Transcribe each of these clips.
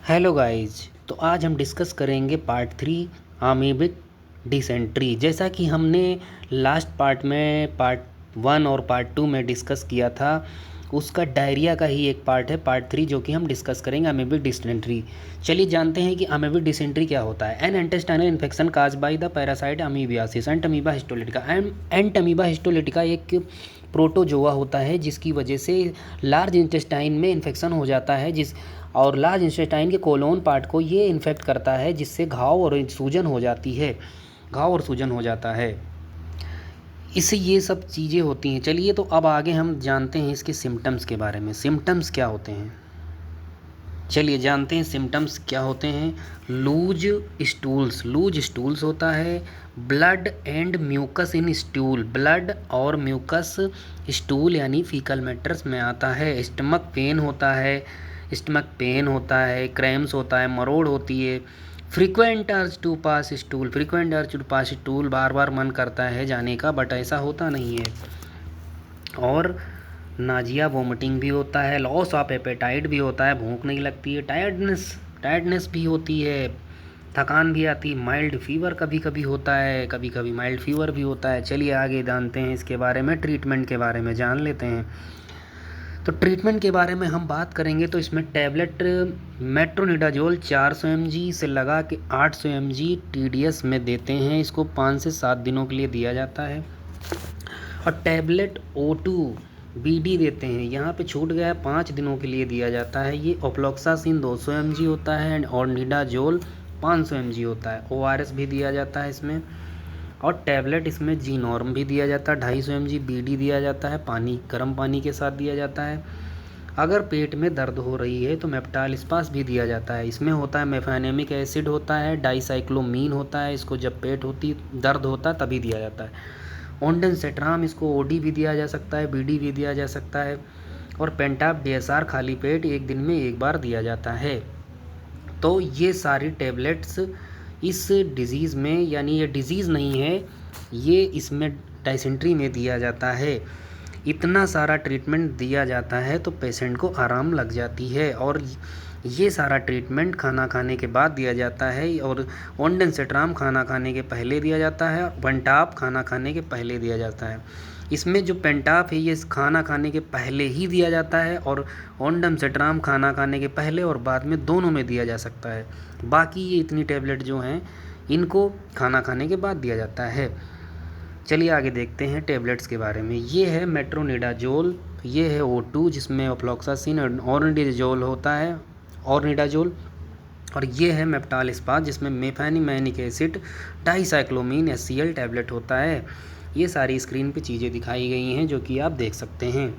Hello guys. तो आज हम डिस्कस करेंगे पार्ट 3 आमीबिक डिसेंट्री। जैसा कि हमने लास्ट पार्ट में पार्ट 1 और पार्ट 2 में डिस्कस किया था, उसका डायरिया का ही एक पार्ट है पार्ट 3 जो कि हम डिस्कस करेंगे आमीबिक डिसेंट्री। चलिए जानते हैं कि आमीबिक डिसेंट्री क्या होता है। An intestinal infection caused by the parasite amoebiasis and amoeba histolytica. And amoeba histolytica एक प्रोटोजोआ होता है जिसकी वजह से लार्ज इंटेस्टाइन में इन्फेक्शन हो जाता है, और लार्ज इंटेस्टाइन के कोलोन पार्ट को ये इन्फेक्ट करता है, जिससे घाव और सूजन हो जाती है, घाव और सूजन हो जाता है। इससे ये सब चीज़ें होती हैं। चलिए तो अब आगे हम जानते हैं इसके सिम्टम्स के बारे में। सिम्टम्स क्या होते हैं, चलिए जानते हैं सिम्टम्स क्या होते हैं। लूज स्टूल्स होता है। Blood and mucus in stool, blood और म्यूकस स्टूल यानी फीकल मैटर्स में आता है। स्टमक पेन होता है, क्रैम्स होता है, मरोड़ होती है। Frequent urge to pass stool, बार बार मन करता है जाने का बट ऐसा होता नहीं है। और नाजिया वोमिटिंग भी होता है। लॉस ऑफ एपेटाइट भी होता है, भूख नहीं लगती है। टायर्डनेस भी होती है, थकान भी आती है। माइल्ड फीवर कभी कभी होता है, कभी कभी माइल्ड फीवर भी होता है। चलिए आगे जानते हैं इसके बारे में, ट्रीटमेंट के बारे में जान लेते हैं। तो ट्रीटमेंट के बारे में हम बात करेंगे तो इसमें टैबलेट मेट्रोनिडाजोल 400 mg से लगा के 800 mg TDS में देते हैं। इसको 5 से 7 दिनों के लिए दिया जाता है। और टैबलेट O2 BD देते हैं, यहाँ पे छूट गया है, 5 दिनों के लिए दिया जाता है। ये ऑफ्लॉक्सासिन 200 mg होता है और निडाजोल 500 mg होता है। ORS भी दिया जाता है इसमें। और टैबलेट इसमें जी नॉर्म भी दिया जाता है, 250 mg BD दिया जाता है, गर्म पानी के साथ दिया जाता है। अगर पेट में दर्द हो रही है तो मेप्टाल स्पास भी दिया जाता है। इसमें होता है मेफेनेमिक एसिड होता है, डाइसाइक्लोमीन होता है। इसको जब पेट दर्द होता है तभी दिया जाता है। ओंडेंसेट्राम, इसको OD भी दिया जा सकता है, BD भी दिया जा सकता है। और पेंटाप DSR खाली पेट 1 दिन में 1 बार दिया जाता है। तो ये सारी टैबलेट्स इस डिज़ीज़ में, यानी ये डिज़ीज़ नहीं है, ये इसमें डिसेंट्री में दिया जाता है। इतना सारा ट्रीटमेंट दिया जाता है तो पेशेंट को आराम लग जाती है। और ये सारा ट्रीटमेंट खाना खाने के बाद दिया जाता है। और ओंडेंसेट्राम खाना खाने के पहले दिया जाता है, पेंटाप खाना खाने के पहले दिया जाता है। इसमें जो पेंटाप है ये खाना खाने के पहले ही दिया जाता है, और ओंडेंसेट्राम खाना खाने के पहले और बाद में दोनों में दिया जा सकता है। बाकी ये इतनी टैबलेट जो हैं इनको खाना खाने के बाद दिया जाता है। चलिए आगे देखते हैं टैबलेट्स के बारे में। ये है मेट्रोनिडाजोल, ये है O2 जिसमें ऑफ्लॉक्सासिन और निडाजोल होता है, और निडाजोल। और ये है मेप्टाल स्पास जिसमें मेफेनिमेनिक एसिड डाइसाइक्लोमीन HCl टैबलेट होता है। ये सारी स्क्रीन पे चीज़ें दिखाई गई हैं जो कि आप देख सकते हैं।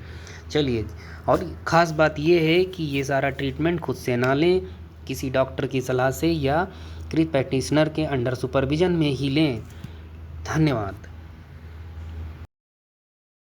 चलिए, और ख़ास बात ये है कि ये सारा ट्रीटमेंट खुद से ना लें, किसी डॉक्टर की सलाह से या प्रैक्टिशनर के अंडर सुपरविज़न में ही लें। धन्यवाद।